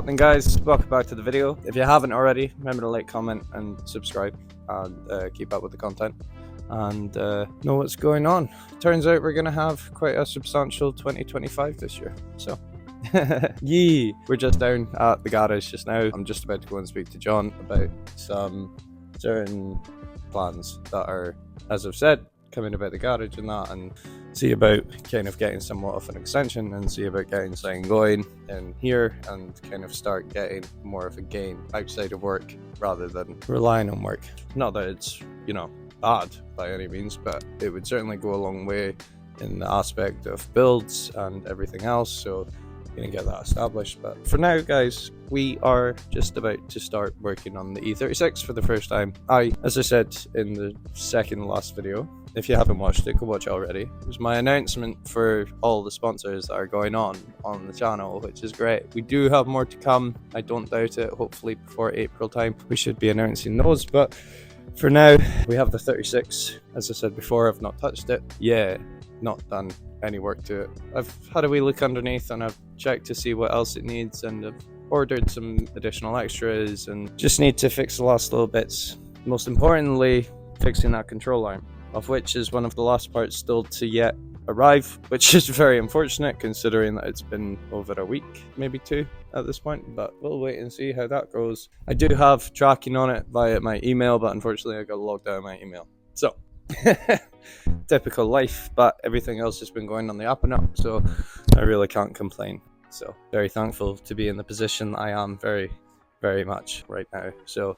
happening, guys? Welcome back to the video. If you haven't already, remember to like, comment and subscribe, and keep up with the content and know what's going on. Turns out we're gonna have quite a substantial 2025 this year, so yee. We're just down at the garage just now. I'm just about to go and speak to John about some certain plans that are, as I've said, coming about the garage and that, and see about kind of getting somewhat of an extension and see about getting something going in here and kind of start getting more of a gain outside of work rather than relying on work. Not that it's, you know, bad by any means, but it would certainly go a long way in the aspect of builds and everything else, so gonna get that established. But for now, guys, we are just about to start working on the E36 for the first time. As I said in the second last video, if you haven't watched it, go watch it already. It was my announcement for all the sponsors that are going on the channel, which is great. We do have more to come, I don't doubt it. Hopefully before April time we should be announcing those, but for now we have the 36. As I said before, I've not touched it. Not done any work to it. I've had a wee look underneath and I've checked to see what else it needs, and I've ordered some additional extras and just need to fix the last little bits. Most importantly, fixing that control arm, of which is one of the last parts still to yet arrive, which is very unfortunate considering that it's been over a week, maybe two at this point, but we'll wait and see how that goes. I do have tracking on it via my email, but unfortunately I got logged out of my email, so typical life, but everything else has been going on the up and up, so I really can't complain. So very thankful to be in the position I am very much right now. So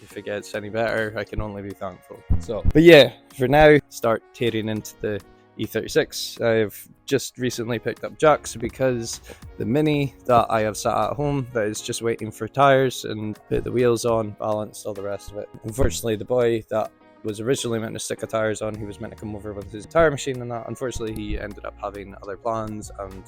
if it gets any better, I can only be thankful. So, but yeah, for now, start tearing into the E36. I've just recently picked up jacks because the Mini that I have sat at home that is just waiting for tires and put the wheels on, balance, all the rest of it. Unfortunately, the boy that was originally meant to stick the tires on, he was meant to come over with his tire machine and that. Unfortunately, he ended up having other plans and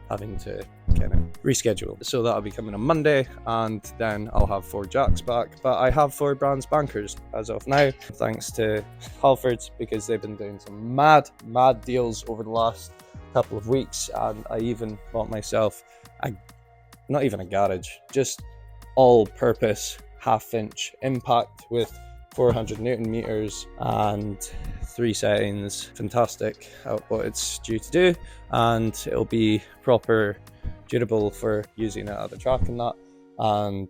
having to kind of reschedule. So that'll be coming on Monday, and then I'll have 4 jacks back. But I have 4 brands bankers as of now, thanks to Halfords, because they've been doing some mad deals over the last couple of weeks. And I even bought myself not even a garage, just all-purpose half-inch impact with 400 Newton meters and 3 settings. Fantastic what it's due to do, and it'll be proper durable for using it at the track and that, and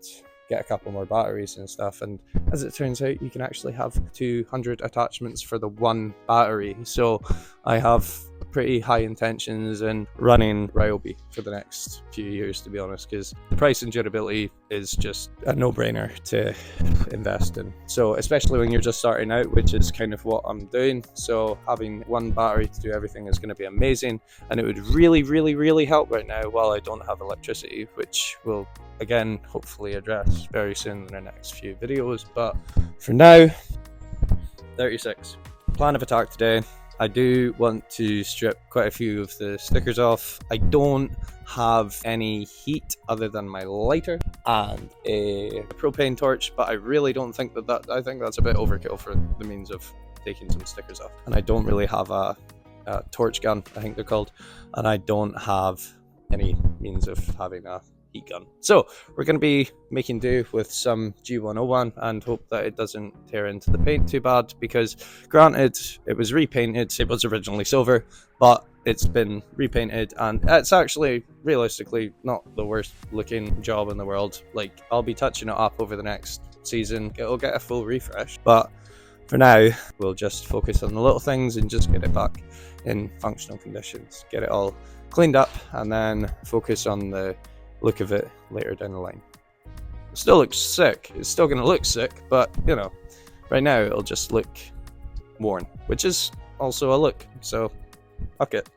get a couple more batteries and stuff. And as it turns out, you can actually have 200 attachments for the one battery, so I have pretty high intentions in running Ryobi for the next few years, to be honest, because the price and durability is just a no-brainer to invest in. So especially when you're just starting out, which is kind of what I'm doing, so having one battery to do everything is going to be amazing, and it would really help right now while I don't have electricity, which will again hopefully address very soon in the next few videos. But for now, 36 plan of attack today. I do want to strip quite a few of the stickers off. I don't have any heat other than my lighter and a propane torch, but I really don't think I think that's a bit overkill for the means of taking some stickers off. And I don't really have a torch gun, I think they're called, and I don't have any means of having a heat gun. So we're going to be making do with some G101 and hope that it doesn't tear into the paint too bad, because granted, it was repainted. It was originally silver, but it's been repainted, and it's actually realistically not the worst looking job in the world. Like, I'll be touching it up over the next season. It'll get a full refresh, but for now we'll just focus on the little things and just get it back in functional conditions, get it all cleaned up, and then focus on the look of it later down the line. It still looks sick. It's still going to look sick, but you know, right now it'll just look worn, which is also a look, so fuck it.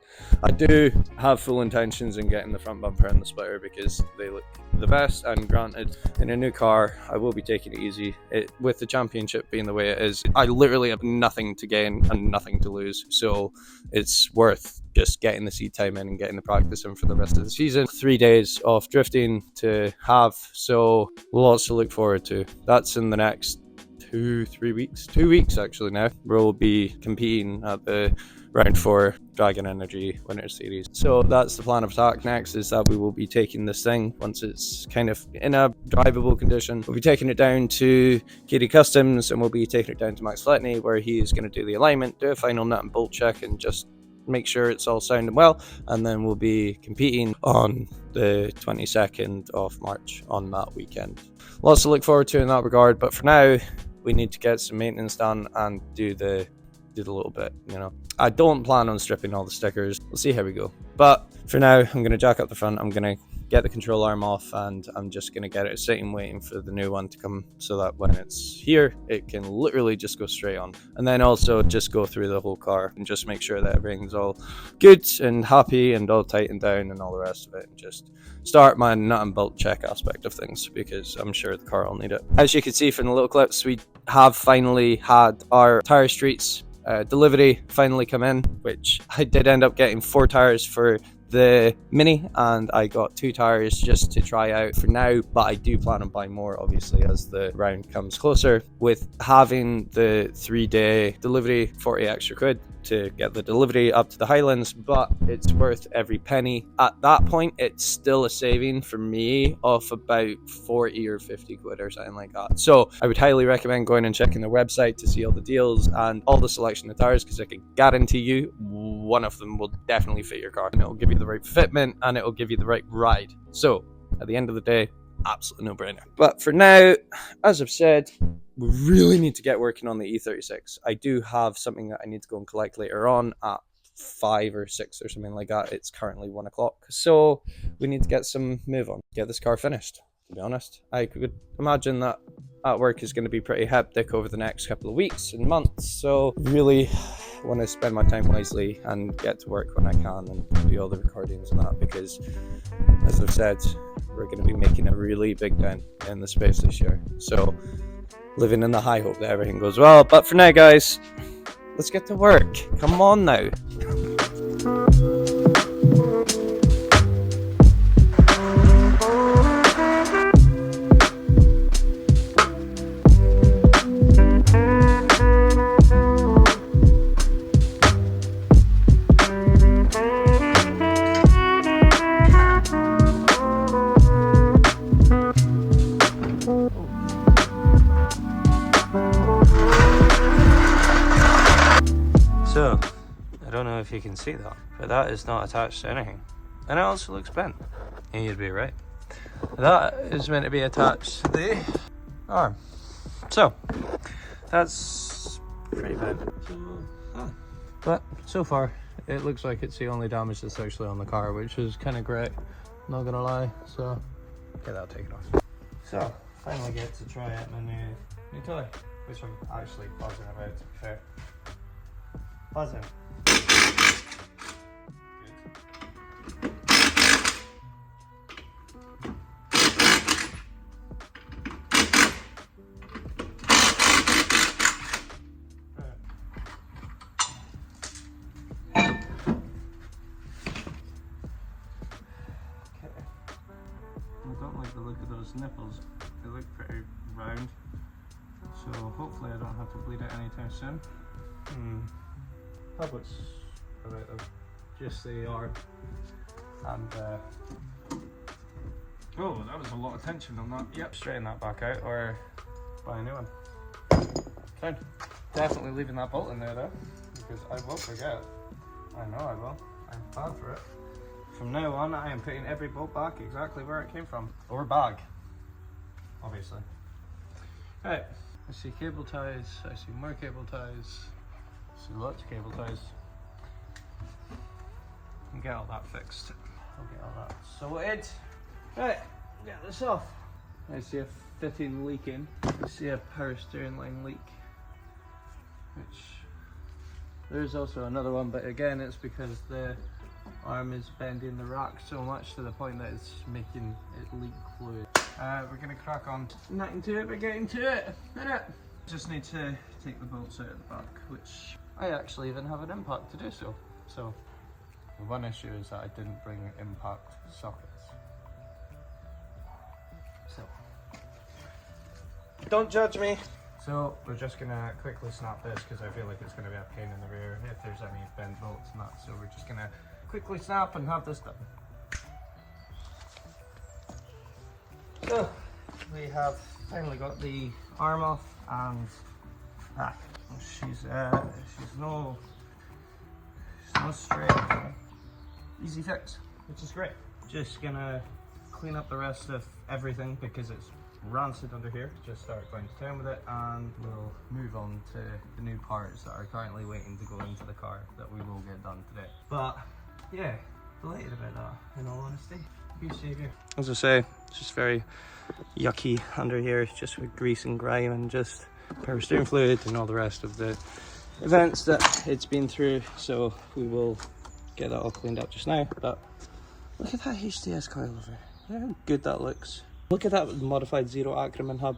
I do have full intentions in getting the front bumper and the splitter because they look the best, and granted, in a new car I will be taking it easy. With the championship being the way it is, I literally have nothing to gain and nothing to lose, so it's worth just getting the seat time in and getting the practice in for the rest of the season. 3 days of drifting to have, so lots to look forward to. That's in the next 2 weeks actually now, we'll be competing at the round 4 Dragon Energy Winter Series. So that's the plan of attack next, is that we will be taking this thing once it's kind of in a drivable condition. We'll be taking it down to Katie Customs, and we'll be taking it down to Max Fletney, where he is going to do the alignment, do a final nut and bolt check, and just make sure it's all sounding well. And then we'll be competing on the 22nd of March on that weekend. Lots to look forward to in that regard, but for now we need to get some maintenance done and do the little bit, you know. I don't plan on stripping all the stickers. We'll see how we go. But for now, I'm going to jack up the front. I'm going to get the control arm off, and I'm just going to get it sitting waiting for the new one to come, so that when it's here, it can literally just go straight on. And then also just go through the whole car and just make sure that everything's all good and happy and all tightened down and all the rest of it, and just start my nut and bolt check aspect of things, because I'm sure the car will need it. As you can see from the little clips, we have finally had our tire streets delivery finally come in, which I did end up getting 4 tires for the Mini, and I got 2 tires just to try out for now, but I do plan on buying more obviously as the round comes closer. With having the 3-day delivery, 40 extra quid to get the delivery up to the Highlands, but it's worth every penny. At that point, it's still a saving for me of about 40 or 50 quid or something like that. So I would highly recommend going and checking their website to see all the deals and all the selection of tires, because I can guarantee you one of them will definitely fit your car, and it'll give you the right fitment and it'll give you the right ride. So at the end of the day, absolute no-brainer. But for now, as I've said, we really need to get working on the E36. I do have something that I need to go and collect later on at 5 or 6 or something like that. It's currently 1 o'clock, so we need to get some move on, get this car finished. To be honest, I could imagine that at work is going to be pretty hectic over the next couple of weeks and months, so really want to spend my time wisely and get to work when I can and do all the recordings and that, because as I've said, we're going to be making a really big dent in the space this year. So living in the high hope that everything goes well. But for now, guys, let's get to work. Come on now. So, I don't know if you can see that, but that is not attached to anything. And it also looks bent. And you'd be right. That is meant to be attached to the arm. So, that's pretty bad. But so far, it looks like it's the only damage that's actually on the car, which is kind of great, not gonna lie. So, get that taken off. So, finally get to try out my new toy, which I'm actually buzzing about, to be fair. Buzzing. I don't like the look of those nipples. They look pretty round, so hopefully I don't have to bleed it anytime soon. How what's about them? Just the arm and oh, that was a lot of tension on that. Yep, straighten that back out or buy a new one. Fine. Definitely leaving that bolt in there though, because I will forget. I know I will. I'm bad for it. From now on, I am putting every bolt back exactly where it came from. Or bag, obviously. Right, I see cable ties, I see more cable ties, I see lots of cable ties. And get all that fixed. I'll get all that sorted. Right, get this off. I see a fitting leaking. I see a power steering line leak. Which, there's also another one, but again it's because the arm is bending the rack so much to the point that it's making it leak fluid. We're gonna crack on nutting to it, but getting to it. Just need to take the bolts out of the back, which I actually even have an impact to do so. So the one issue is that I didn't bring impact sockets. So don't judge me. So we're just gonna quickly snap this because I feel like it's gonna be a pain in the rear if there's any bent bolts and that. So we're just gonna quickly snap and have this done. So we have finally got the arm off, and she's no straight, easy fix, which is great. Just gonna clean up the rest of everything because it's rancid under here. Just start going to town with it, and we'll move on to the new parts that are currently waiting to go into the car that we will get done today. But yeah, delighted about that, in all honesty. Good saviour. As I say, it's just very yucky under here, just with grease and grime and just power steering fluid and all the rest of the events that it's been through. So we will get that all cleaned up just now. But look at that HDS coilover. Look how good that looks. Look at that modified zero acronym hub.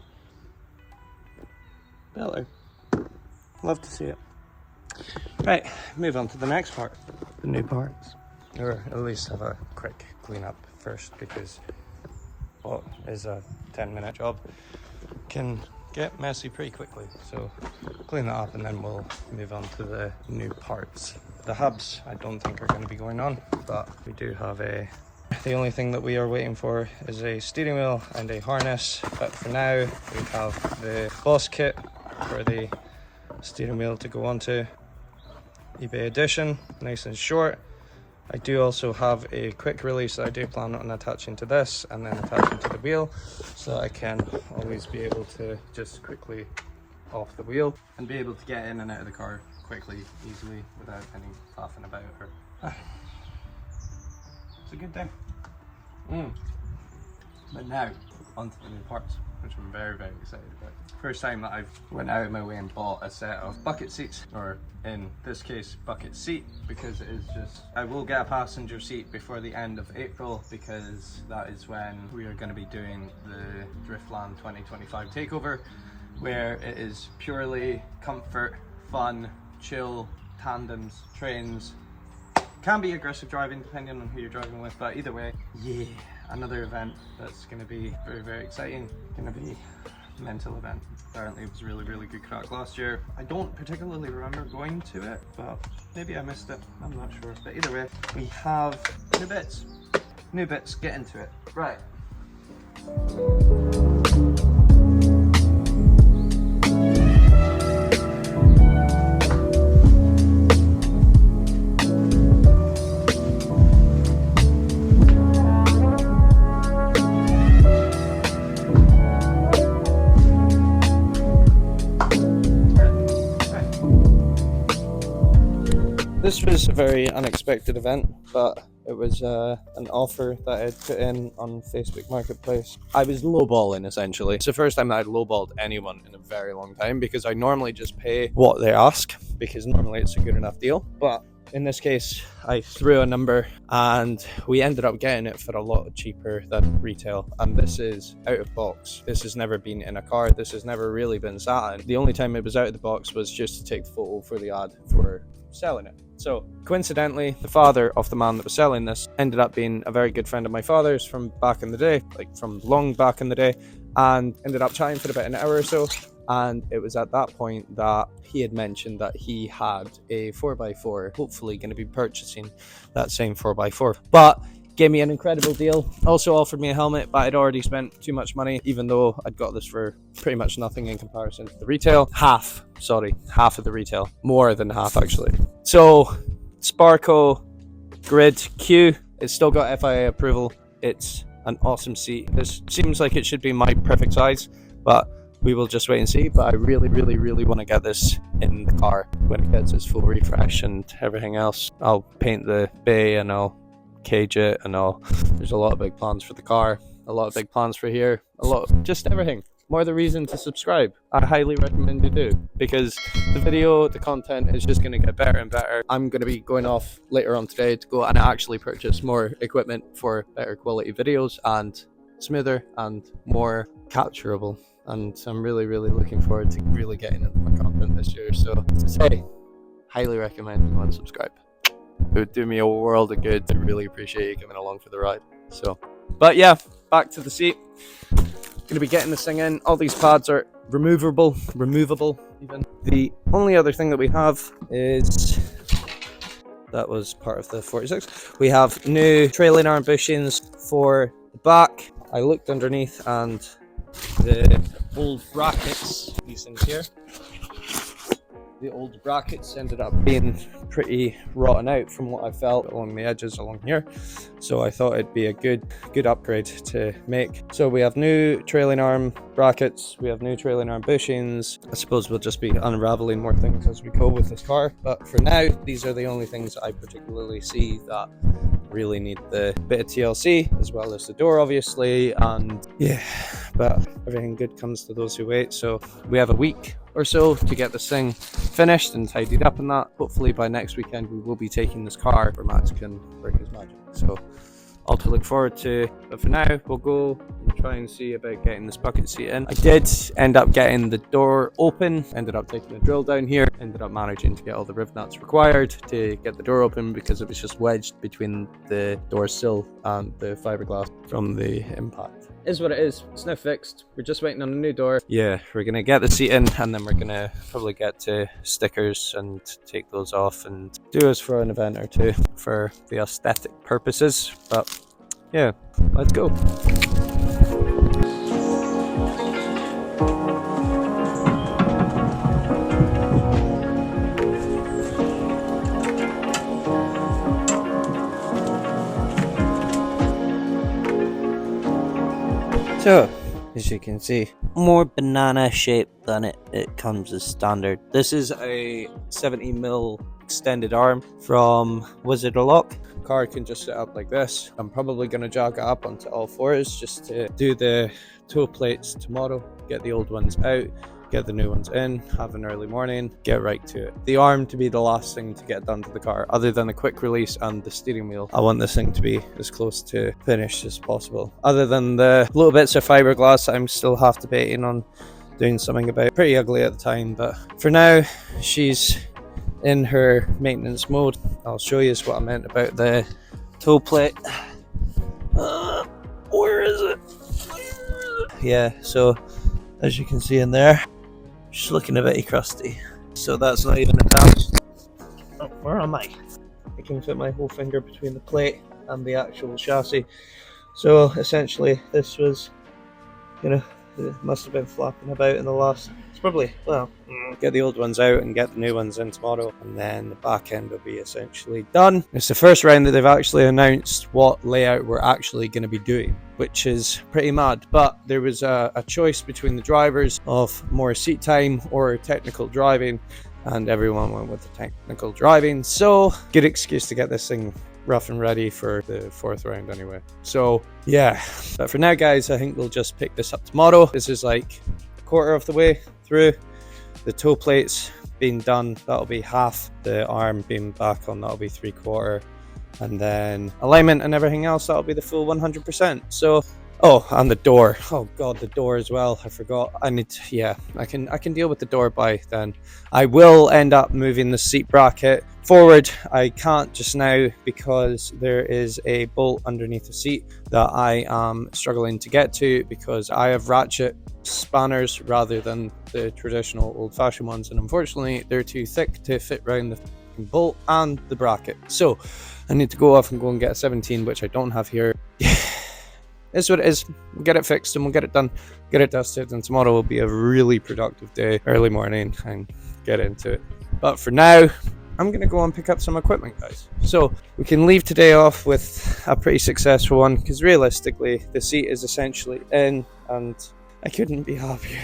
Better. Love to see it. Right, move on to the next part, the new parts. Or at least have a quick clean up first, because what is a 10-minute job can get messy pretty quickly. So clean that up and then we'll move on to the new parts. The hubs I don't think are going to be going on, but we do have the only thing that we are waiting for is a steering wheel and a harness. But for now we have the Boss kit for the steering wheel to go onto. eBay edition, nice and short. I do also have a quick release that I do plan on attaching to this and then attaching to the wheel, so that I can always be able to just quickly off the wheel and be able to get in and out of the car quickly, easily, without any faffing about. It's a good day. But now, onto the new parts, which I'm very, very excited about. First time that I've went out of my way and bought a set of bucket seats, or in this case, bucket seat, because it is just, I will get a passenger seat before the end of April, because that is when we are going to be doing the Driftland 2025 takeover, where it is purely comfort, fun, chill, tandems, trains. Can be aggressive driving depending on who you're driving with, but either way, yeah, another event that's going to be very, very exciting. Going to be a mental event. Apparently it was really, really good crack last year. I don't particularly remember going to it, but maybe I missed it, I'm not sure. But either way, we have new bits. New bits, get into it. Right. This was a very unexpected event, but it was an offer that I had put in on Facebook Marketplace. I was lowballing, essentially. It's the first time that I'd lowballed anyone in a very long time, because I normally just pay what they ask, because normally it's a good enough deal. But in this case, I threw a number and we ended up getting it for a lot cheaper than retail. And this is out of box. This has never been in a car. This has never really been sat in. The only time it was out of the box was just to take the photo for the ad for selling it. So coincidentally, the father of the man that was selling this ended up being a very good friend of my father's from back in the day, like from long back in the day, and ended up chatting for about an hour or so. And it was at that point that he had mentioned that he had a 4x4, hopefully going to be purchasing that same 4x4. But gave me an incredible deal. Also offered me a helmet, but I'd already spent too much money, even though I'd got this for pretty much nothing in comparison to the retail. Half of the retail. More than half, actually. So, Sparco Grid Q, it's still got FIA approval. It's an awesome seat. This seems like it should be my perfect size, but we will just wait and see. But I really, really, really want to get this in the car when it gets its full refresh and everything else. I'll paint the bay and I'll cage it and all. There's a lot of big plans for the car, a lot of big plans for here, a lot of just everything. More the reason to subscribe. I highly recommend you do, because the video, the content is just going to get better and better. I'm going to be going off later on today to go and actually purchase more equipment for better quality videos and smoother and more capturable. And I'm really, really looking forward to really getting into my content this year. So to say, highly recommend you want to subscribe. It would do me a world of good. I really appreciate you coming along for the ride. So, but yeah, back to the seat. Going to be getting this thing in. All these pads are removable even. The only other thing that we have is, that was part of the 46. We have new trailing arm bushings for the back. I looked underneath and the old brackets, these things here, the old brackets ended up being pretty rotten out from what I felt along the edges along here. So I thought it'd be a good upgrade to make. So we have new trailing arm brackets, we have new trailing arm bushings. I suppose we'll just be unraveling more things as we go with this car. But for now, these are the only things I particularly see that really need the bit of TLC, as well as the door obviously. And yeah, but everything good comes to those who wait. So we have a week or so to get this thing finished and tidied up, and that hopefully by next weekend we will be taking this car where Max can work his magic. So all to look forward to, but for now we'll go and try and see about getting this bucket seat in. I did end up getting the door open, ended up taking a drill down here, ended up managing to get all the riv nuts required to get the door open because it was just wedged between the door sill and the fiberglass from the impact. Is what it is. It's now fixed. We're just waiting on a new door. Yeah, we're gonna get the seat in and then we're gonna probably get to stickers and take those off and do us for an event or two for the aesthetic purposes. But yeah, let's go. So, as you can see, more banana shaped than it comes as standard. This is a 70mm extended arm from Wizard of Lock. Car can just sit up like this. I'm probably going to jog it up onto all fours just to do the toe plates tomorrow, get the old ones out, get the new ones in, have an early morning, get right to it. The arm to be the last thing to get done to the car, other than the quick release and the steering wheel. I want this thing to be as close to finished as possible. Other than the little bits of fiberglass I'm still half debating on doing something about. Pretty ugly at the time, but for now she's in her maintenance mode. I'll show you what I meant about the toe plate. Where is it? Yeah, so as you can see in there, she's looking a bit crusty. So that's not even attached. Oh, where am I? I can fit my whole finger between the plate and the actual chassis. So essentially this was, it must have been flapping about in the last, it's probably, well, get the old ones out and get the new ones in tomorrow, and then the back end will be essentially done. It's the first round that they've actually announced what layout we're actually going to be doing, which is pretty mad. But there was a choice between the drivers of more seat time or technical driving, and everyone went with the technical driving. So good excuse to get this thing rough and ready for the fourth round anyway. So yeah, but for now guys, I think we'll just pick this up tomorrow. This is like a quarter of the way through. The toe plates being done, that'll be half. The arm being back on, that'll be 3/4, and then alignment and everything else, that'll be the full 100%. So oh, and the door, oh god, the door as well, I forgot. I need to, yeah, I can deal with the door by then. I will end up moving the seat bracket forward. I can't just now because there is a bolt underneath the seat that I am struggling to get to because I have ratchet spanners rather than the traditional old-fashioned ones, and unfortunately they're too thick to fit around the bolt and the bracket. So I need to go off and go and get a 17, which I don't have here. Is what it is. We'll get it fixed and we'll get it done, get it dusted, and tomorrow will be a really productive day, early morning, and get into it. But for now, I'm gonna go and pick up some equipment, guys. So we can leave today off with a pretty successful one, because realistically the seat is essentially in, and I couldn't be happier.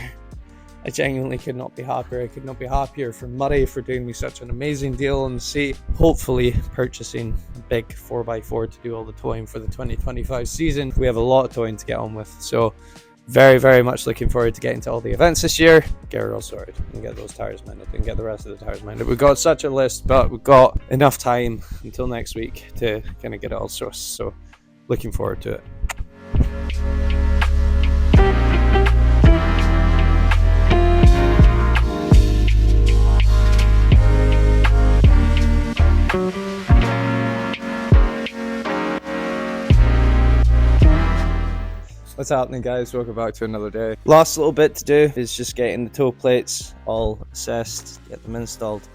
I genuinely could not be happier. I could not be happier for Murray for doing me such an amazing deal on the seat. Hopefully purchasing a big 4x4 to do all the towing for the 2025 season. We have a lot of towing to get on with. So very, very much looking forward to getting to all the events this year. Get it all sorted and get those tires mended and get the rest of the tires mended. We've got such a list, but we've got enough time until next week to kind of get it all sourced. So looking forward to it. Let's What's happening, guys? Welcome back to another day. Last little bit to do is just getting the toe plates all assessed, get them installed.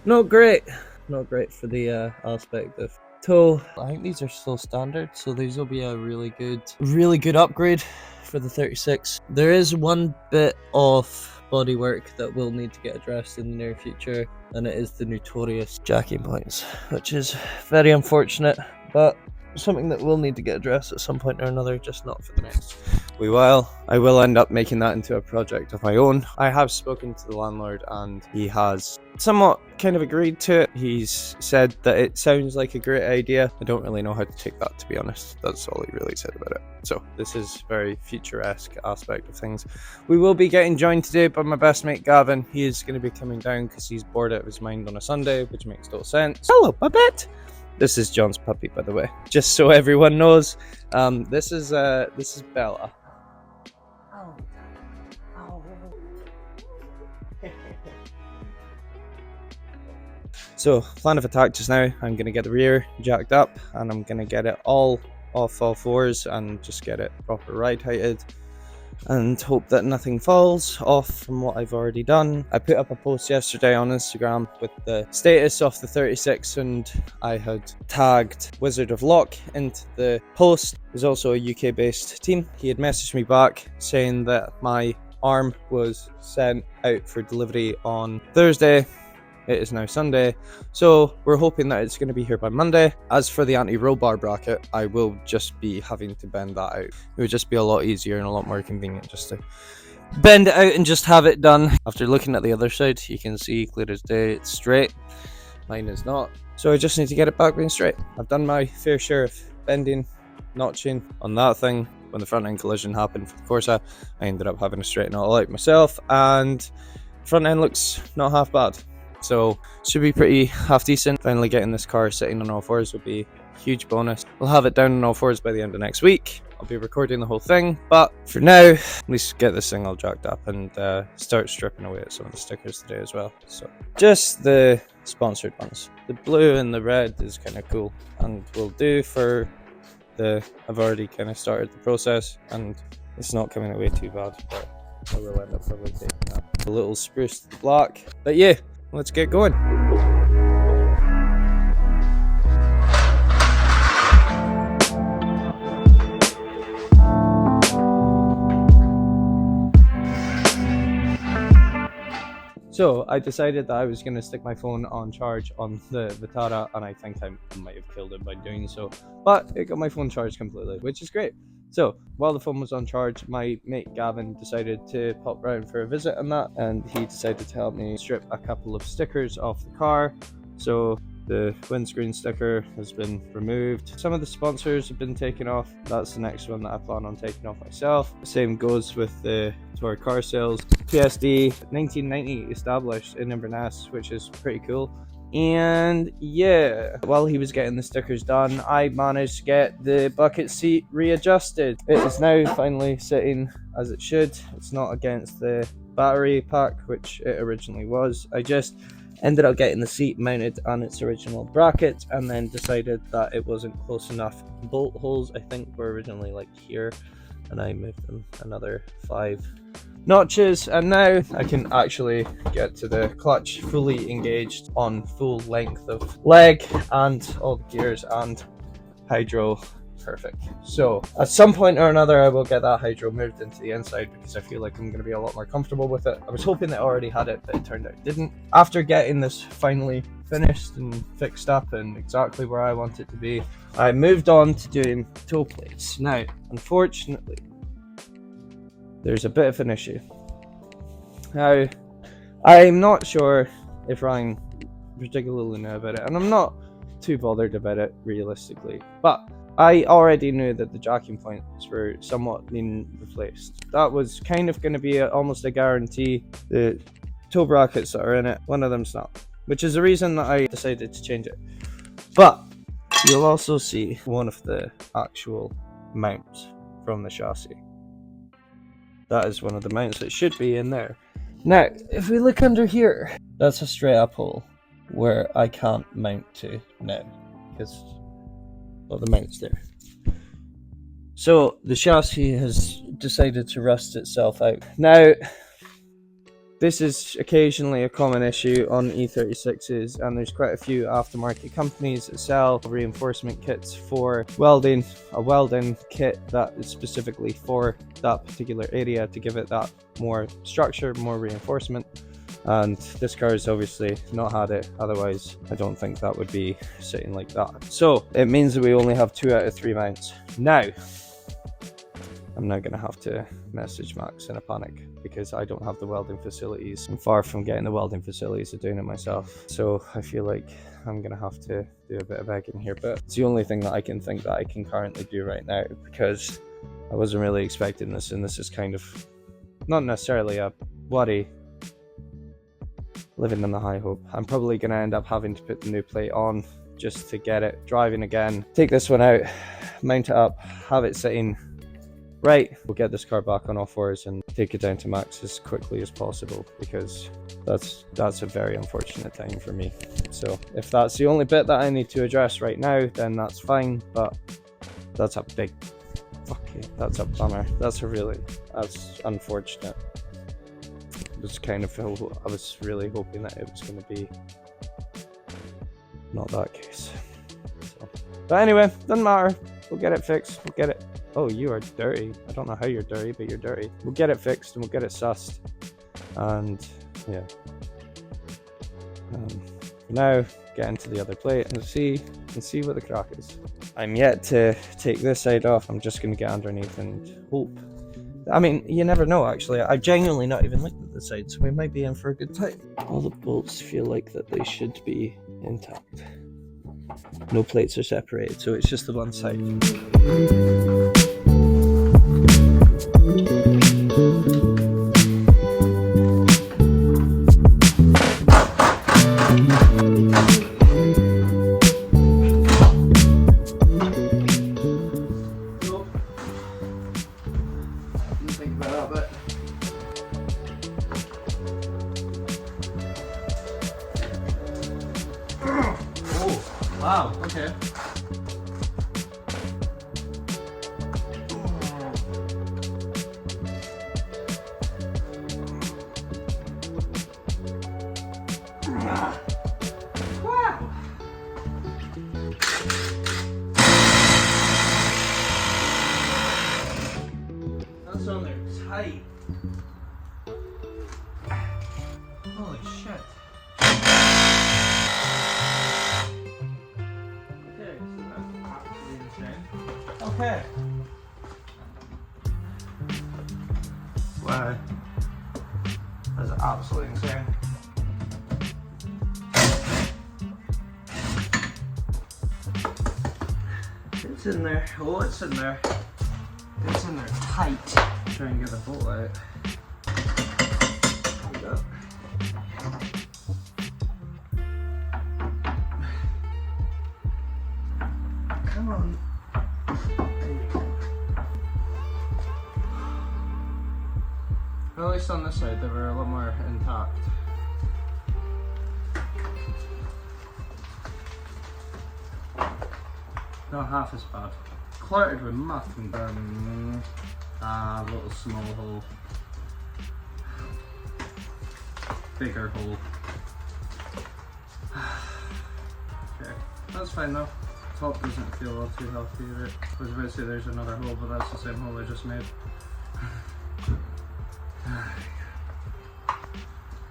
Not great for the aspect of toe. I think these are still standard, so these will be a really good upgrade for the 36. There is one bit of bodywork that will need to get addressed in the near future, and it is the notorious jacking points, which is very unfortunate, but something that will need to get addressed at some point or another, just not for the next wee while. I will end up making that into a project of my own. I have spoken to the landlord and he has somewhat kind of agreed to it. He's said that it sounds like a great idea. I don't really know how to take that, to be honest. That's all he really said about it. So this is very future-esque aspect of things. We will be getting joined today by my best mate Gavin. He is going to be coming down because he's bored out of his mind on a Sunday, which makes total sense. Hello, Babette. This is John's puppy, by the way, just so everyone knows. This is Bella. So, plan of attack just now, I'm going to get the rear jacked up and I'm going to get it all off all fours and just get it proper ride heighted and hope that nothing falls off from what I've already done. I put up a post yesterday on Instagram with the status of the 36 and I had tagged Wizard of Lock into the post. There's also a UK based team. He had messaged me back saying that my arm was sent out for delivery on Thursday. It is now Sunday, so we're hoping that it's going to be here by Monday. As for the anti-roll bar bracket, I will just be having to bend that out. It would just be a lot easier and a lot more convenient just to bend it out and just have it done. After looking at the other side, you can see clear as day, it's straight. Mine is not. So I just need to get it back being straight. I've done my fair share of bending, notching on that thing. When the front end collision happened for the Corsa, I ended up having to straighten it all out myself, and front end looks not half bad. So should be pretty half decent. Finally getting this car sitting on all fours will be a huge bonus. We'll have it down on all fours by the end of next week. I'll be recording the whole thing, but for now, at least get this thing all jacked up and start stripping away at some of the stickers today as well. So just the sponsored ones. The blue and the red is kind of cool and will do for I've already kind of started the process and it's not coming away too bad, but I will end up probably taking that. A little spruce to the black, but yeah. Let's get going. So I decided that I was going to stick my phone on charge on the Vitara, and I think I might have killed it by doing so, but it got my phone charged completely, which is great. So while the phone was on charge, my mate Gavin decided to pop round for a visit on that, and he decided to help me strip a couple of stickers off the car. So the windscreen sticker has been removed. Some of the sponsors have been taken off. That's the next one that I plan on taking off myself. Same goes with the Tour Car Sales. PSD 1990 established in Inverness, which is pretty cool. And yeah, while he was getting the stickers done, I managed to get the bucket seat readjusted. It is now finally sitting as it should. It's not against the battery pack, which it originally was. I just ended up getting the seat mounted on its original bracket and then decided that it wasn't close enough. Bolt holes, I think, were originally like here, and I moved them another 5 notches, and now I can actually get to the clutch fully engaged on full length of leg and all the gears and hydro. Perfect. So at some point or another I will get that hydro moved into the inside because I feel like I'm going to be a lot more comfortable with it. I was hoping it already had it, but it turned out it didn't. After getting this finally finished and fixed up and exactly where I want it to be, I moved on to doing toe plates. Now, unfortunately, there's a bit of an issue. Now, I'm not sure if Ryan particularly knew about it, and I'm not too bothered about it realistically, but I already knew that the jacking points were somewhat being replaced. That was kind of going to be almost a guarantee. The toe brackets that are in it, one of them's not, which is the reason that I decided to change it. But you'll also see one of the actual mounts from the chassis. That is one of the mounts that should be in there. Now, if we look under here, that's a straight up hole where I can't mount to now because well, the mount's there. So the chassis has decided to rust itself out. Now, this is occasionally a common issue on E36s, and there's quite a few aftermarket companies that sell reinforcement kits for welding, a welding kit that is specifically for that particular area to give it that more structure, more reinforcement. And this car has obviously not had it, otherwise I don't think that would be sitting like that. So it means that we only have 2 out of 3 mounts. Now, I'm now going to have to message Max in a panic because I don't have the welding facilities. I'm far from getting the welding facilities of doing it myself. So I feel like I'm going to have to do a bit of begging here, but it's the only thing that I can think that I can currently do right now, because I wasn't really expecting this, and this is kind of not necessarily a worry. Living on the high hope. I'm probably going to end up having to put the new plate on just to get it driving again. Take this one out, mount it up, have it sitting right. We'll get this car back on all fours and take it down to Max as quickly as possible, because that's a very unfortunate time for me. So if that's the only bit that I need to address right now, then that's fine, but that's a big that's a bummer. That's unfortunate. I was really hoping that it was going to be not that case. So. But anyway, doesn't matter. We'll get it fixed. We'll get it. Oh, you are dirty. I don't know how you're dirty, but you're dirty. We'll get it fixed and we'll get it sussed. And yeah. Now get into the other plate and see what the crack is. I'm yet to take this side off. I'm just going to get underneath and hope. I mean, you never know, actually. I've genuinely not even looked at the side, so we might be in for a good time. All the bolts feel like that they should be intact. No plates are separated, so it's just the one side. Wow, okay. Wow. That's on there tight. Holy shit. Okay. Wow. That's absolutely insane. It's in there. Oh, it's in there. It's in there tight. Try and get the bolt out. There we go. Come on. At least on this side they were a lot more intact. Not half as bad. Cluttered with muck and then a little small hole. Bigger hole. Okay, that's fine though. Top doesn't feel all too healthy either. I was about to say there's another hole, but that's the same hole I just made.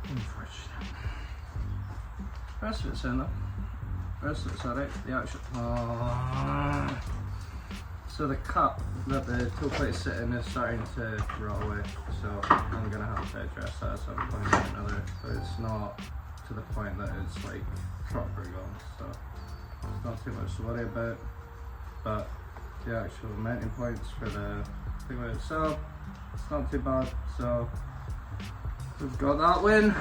Unfortunate. The rest of it's in though. The rest of it's alright. The actual. So the cup that the toe plate is sitting is starting to rot away. So I'm gonna have to address that at some point or another. But it's not to the point that it's like proper gone. So it's not too much to worry about. But the actual mounting points for the thing itself, it's not too bad. So we've got that win.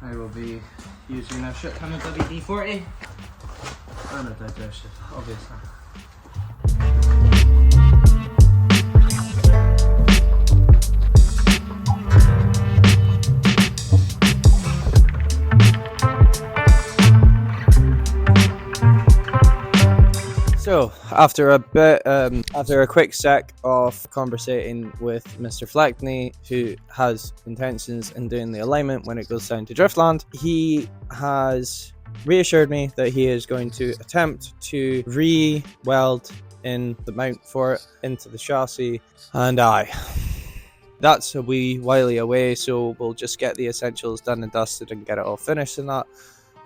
I will be using a shit ton of WD-40 and a digestive, obviously. So after a quick sec of conversating with Mr. Fleckney, who has intentions in doing the alignment when it goes down to Driftland, he has reassured me that he is going to attempt to re-weld in the mount for it into the chassis, and that's a wee while away, so we'll just get the essentials done and dusted and get it all finished and that,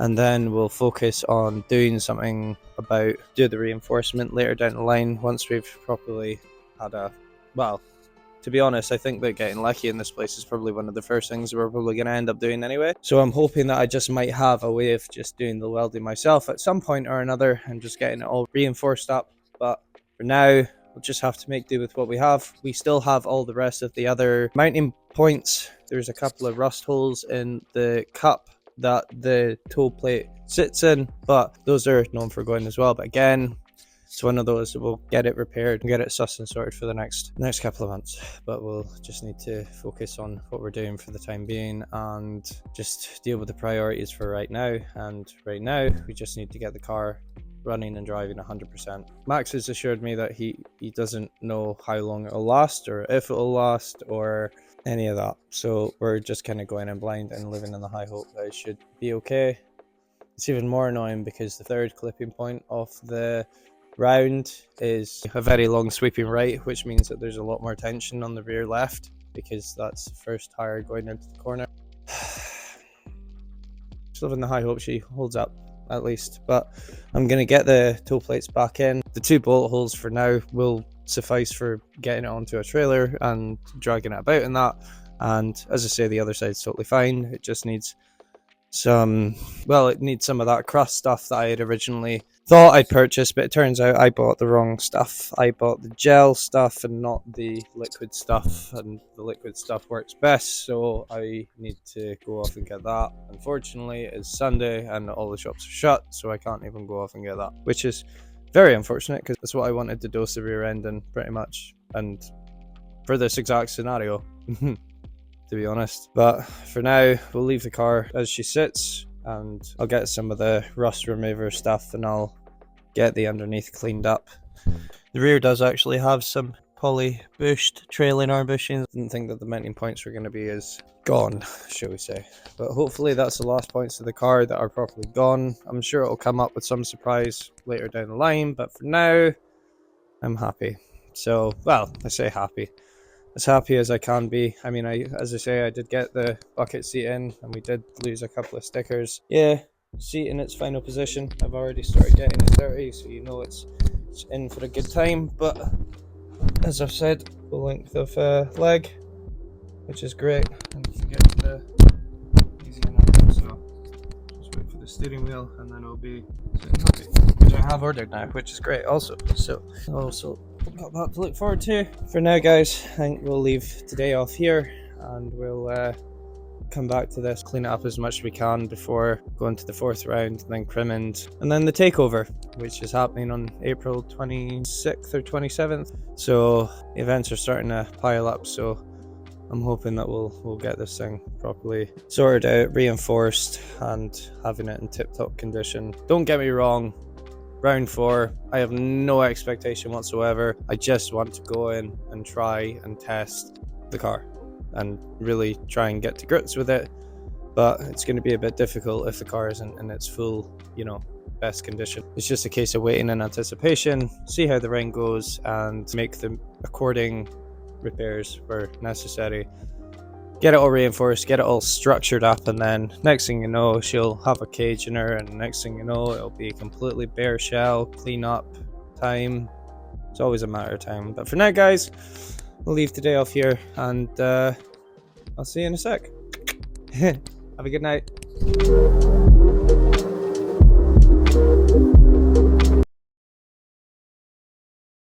and then we'll focus on doing something about the reinforcement later down the line once we've properly had to be honest, I think that getting lucky in this place is probably one of the first things we're probably going to end up doing anyway. So I'm hoping that I just might have a way of just doing the welding myself at some point or another and just getting it all reinforced up. But for now, we'll just have to make do with what we have. We still have all the rest of the other mounting points. There's a couple of rust holes in the cup that the toe plate sits in, but those are known for going as well. But again, it's one of those that we'll get it repaired and get it sussed and sorted for the next couple of months. But we'll just need to focus on what we're doing for the time being and just deal with the priorities for right now. And right now, we just need to get the car running and driving 100%. Max has assured me that he doesn't know how long it'll last or if it'll last or any of that. So we're just kind of going in blind and living in the high hope that it should be okay. It's even more annoying because the third clipping point of the round is a very long sweeping right, which means that there's a lot more tension on the rear left because that's the first tire going into the corner. Just live in the high hope she holds up at least, but I'm going to get the toe plates back in. The 2 bolt holes for now will suffice for getting it onto a trailer and dragging it about and that, and as I say, the other side's totally fine. It just needs some of that crust stuff that I had originally thought I'd purchased, but it turns out I bought the wrong stuff. I bought the gel stuff and not the liquid stuff, and the liquid stuff works best, so I need to go off and get that. Unfortunately, it's Sunday and all the shops are shut, so I can't even go off and get that, which is very unfortunate because that's what I wanted to dose the rear end in pretty much, and for this exact scenario. To be honest, but for now we'll leave the car as she sits and I'll get some of the rust remover stuff and I'll get the underneath cleaned up. The rear does actually have some poly bushed trailing arm bushings. Didn't think that the mounting points were going to be as gone, shall we say, but hopefully that's the last points of the car that are properly gone. I'm sure it'll come up with some surprise later down the line, but for now I'm happy. So, well, I say happy, as happy as I can be. I mean, as I say, I did get the bucket seat in and we did lose a couple of stickers. Yeah, seat in its final position. I've already started getting it dirty, so you know it's in for a good time. But as I've said, the length of leg, which is great, and you can get the easy enough. So just wait for the steering wheel and then it'll be sitting happy, which I have ordered now, which is great also. So also got that to look forward to. For now, guys, I think we'll leave today off here and we'll come back to this, clean it up as much as we can before going to the 4th round, and then Crimond, and then the takeover, which is happening on April 26th or 27th. So events are starting to pile up, so I'm hoping that we'll get this thing properly sorted out, reinforced, and having it in tip-top condition. Don't get me wrong, round 4, I have no expectation whatsoever. I just want to go in and try and test the car and really try and get to grips with it, but it's going to be a bit difficult if the car isn't in its full, best condition. It's just a case of waiting in anticipation, see how the rain goes, and make the according repairs where necessary. Get it all reinforced, get it all structured up, and then next thing you know, she'll have a cage in her, and next thing you know, it'll be completely bare shell, clean up time. It's always a matter of time. But for now, guys, we'll leave today off here, and I'll see you in a sec. Have a good night.